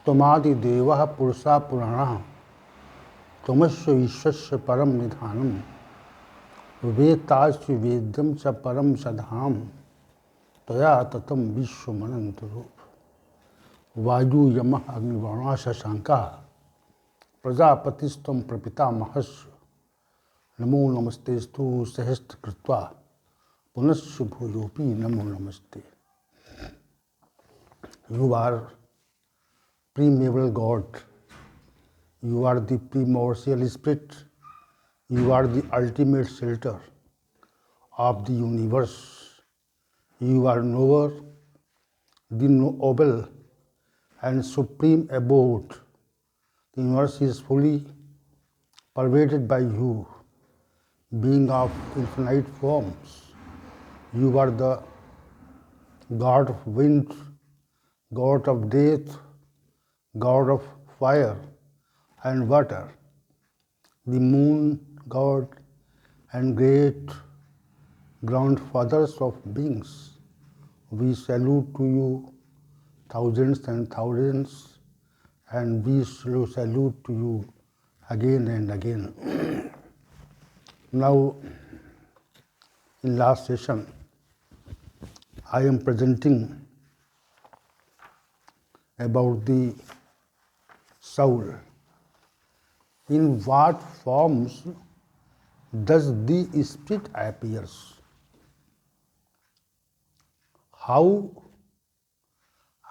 त्वमादिदेवः पुरुषः पुराणः त्वमस्य विश्वस्य परम निधानम वेत्तास्य वेद्यं च परम सधाम त्वया ततं विश्वमनन्तरूप वायु यमः अग्निवर्णः शशाङ्कः प्रजापतिस्त्वं प्रपितामहस्य नमो नमस्तेस्तु सहस्रकृत्वा पुनश्च भूयोऽपि नमो नमस्ते. You are primeval God. You are the primordial spirit. You are the ultimate shelter of the universe. You are knower, the noble and supreme abode. The universe is fully pervaded by you, being of infinite forms. You are the God of wind, God of death, God of fire and water, the moon god and great grandfathers of beings. We salute to you thousands and thousands, and we salute to you again and again. Now, in last session, I am presenting about the soul. In what forms does the spirit appears? How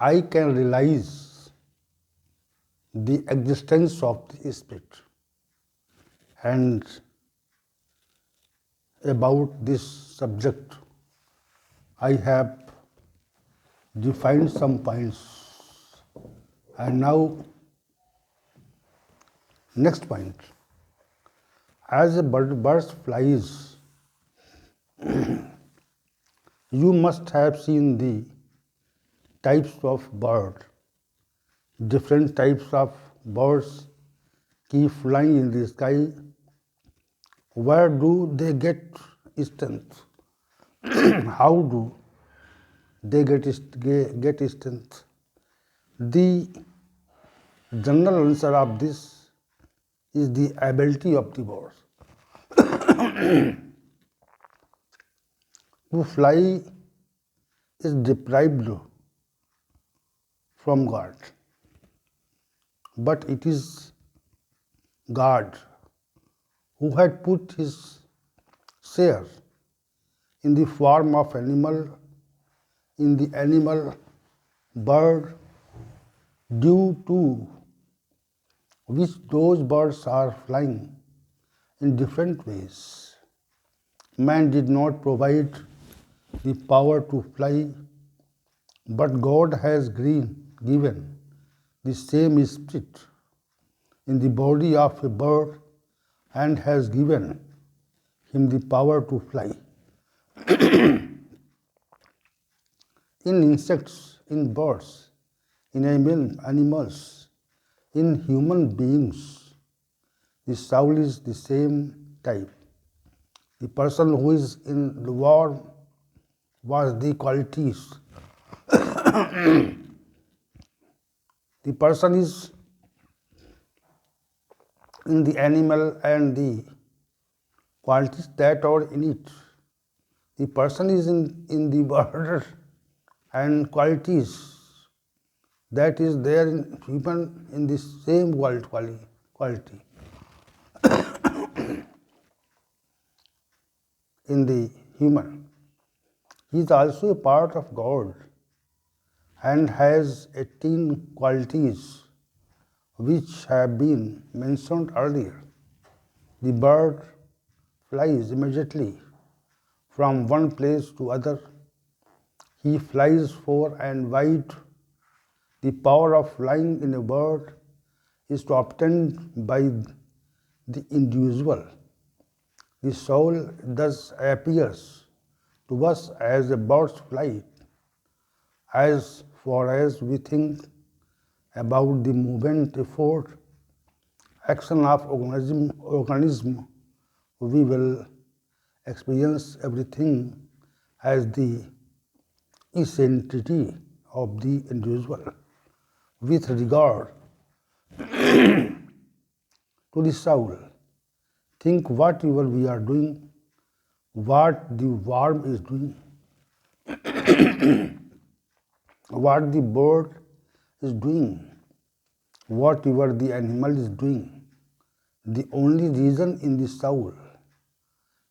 I can realize the existence of the spirit? And about this subject, I have defined some points. And now, next point. As a bird flies, you must have seen the types of bird. Different types of birds keep flying in the sky. Where do they get strength? How do they get strength? The general answer of this is the ability of the birds. To fly is deprived from God, but it is God who had put his share in the form of animal, in the animal bird, due to which those birds are flying in different ways. Man did not provide the power to fly, but God has given the same spirit in the body of a bird and has given him the power to fly. In insects, in birds, in animals, in human beings, the soul is the same type. The person who is in the war was the qualities. The person is in the animal and the qualities that are in it. The person is in the bird and qualities that is there in human in the same quality. In the human. He is also a part of God and has 18 qualities which have been mentioned earlier. The bird flies immediately from one place to other. He flies far and wide. The power of flying in a bird is obtained by the individual. The soul thus appears to us as a bird's flight. As far as we think about the movement, effort, action of organism, we will experience everything as the essentiality of the individual. with regard to the soul. Think whatever we are doing, what the worm is doing, what the bird is doing, whatever the animal is doing. The only reason in the soul.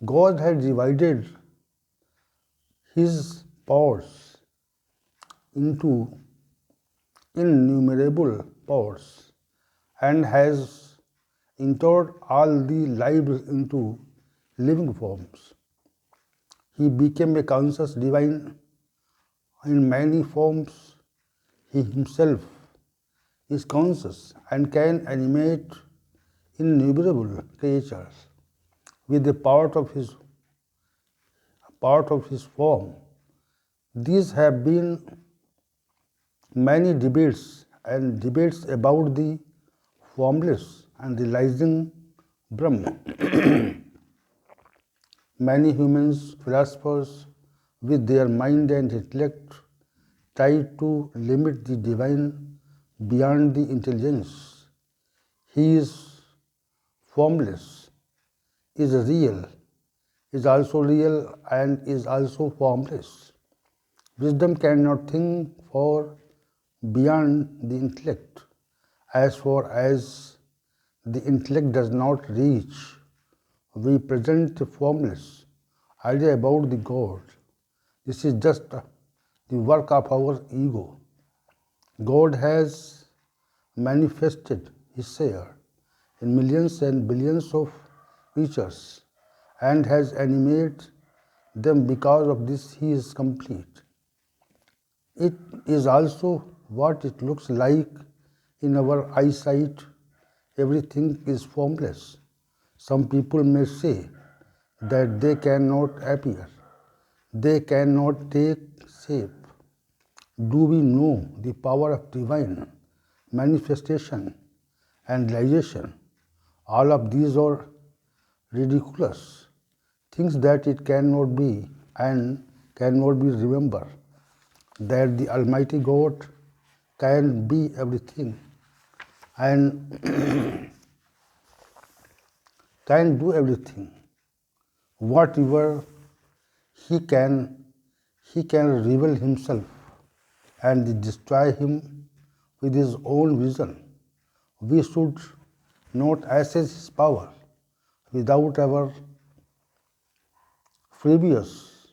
God had divided His powers into innumerable powers and has entered all the lives into living forms. He became a conscious divine in many forms. He himself is conscious and can animate innumerable creatures with a part of his form. These have been many debates about the formless and realizing Brahma. Many humans, philosophers, with their mind and intellect, try to limit the divine beyond the intelligence. He is formless, is real, is also real, and is also formless. Wisdom cannot think for beyond the intellect. As far as the intellect does not reach, we present a formless idea about the God. This is just the work of our ego. God has manifested His share in millions and billions of creatures and has animated them. Because of this, He is complete. It is also what it looks like in our eyesight. Everything is formless. Some people may say that they cannot appear, they cannot take shape. Do we know the power of divine manifestation and realization? All of these are ridiculous things that it cannot be and cannot be remembered. That the Almighty God can be everything and can do everything. Whatever He can reveal Himself and destroy Him with His own vision. We should not assess His power without our previous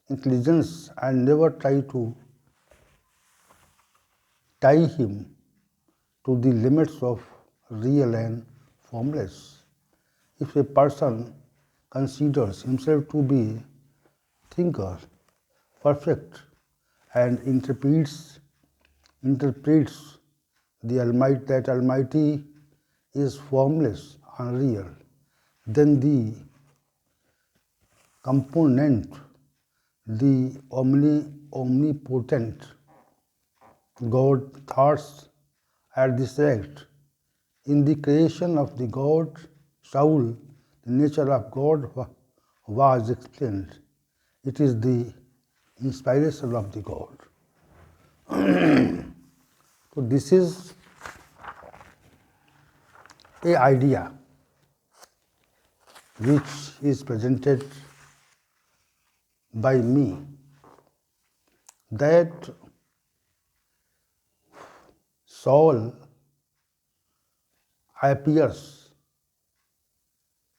intelligence and never try to tie Him to the limits of real and formless. If a person considers himself to be thinker, perfect, and interprets the Almighty, that Almighty is formless, unreal, then the component, the omnipotent God thoughts at this act. In the creation of the God soul, the nature of God was explained. It is the inspiration of the God. So this is a idea which is presented by me, that soul appears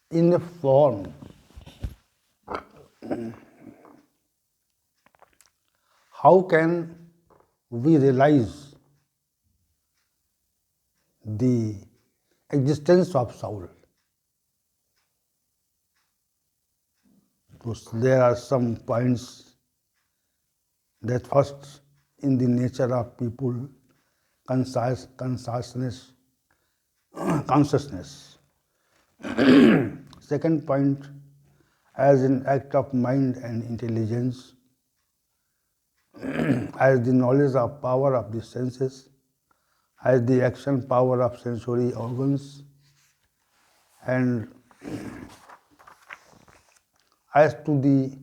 in a form. How can we realize the existence of soul? So there are some points. That first, in the nature of people, consciousness. Second point, as an act of mind and intelligence, as the knowledge of power of the senses, as the action power of sensory organs, and as to the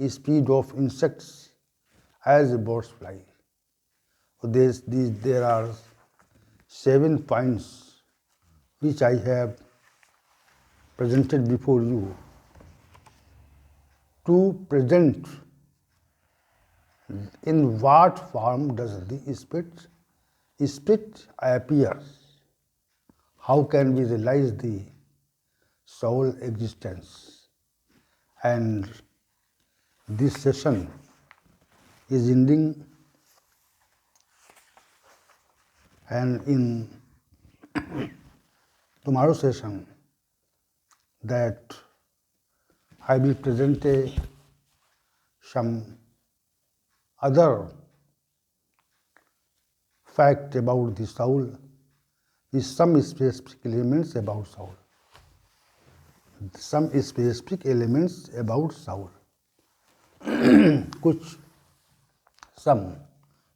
speed of insects as a bird's fly. There are 7 points which I have presented before you. To present in what form does the spirit appear? How can we realize the soul existence? And this session is ending, and in tomorrow's session that I will present some other fact about the soul, with some specific elements about soul. Some specific elements about soul. कुछ some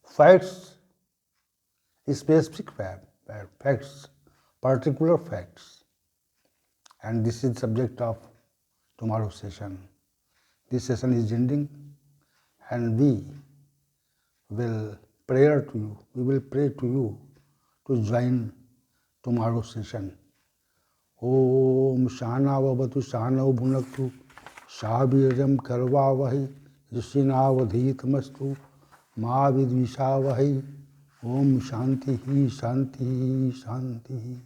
facts, specific facts, particular facts, and this is the subject of tomorrow's session. This session is ending, and we will pray to you to join tomorrow's session. Om Shanavavatu Shanav Bhunaktu Shavirjam Karvavahi Yashinavadhitamastu Ma Vidvishavahi. Om Shanti Shanti Shanti.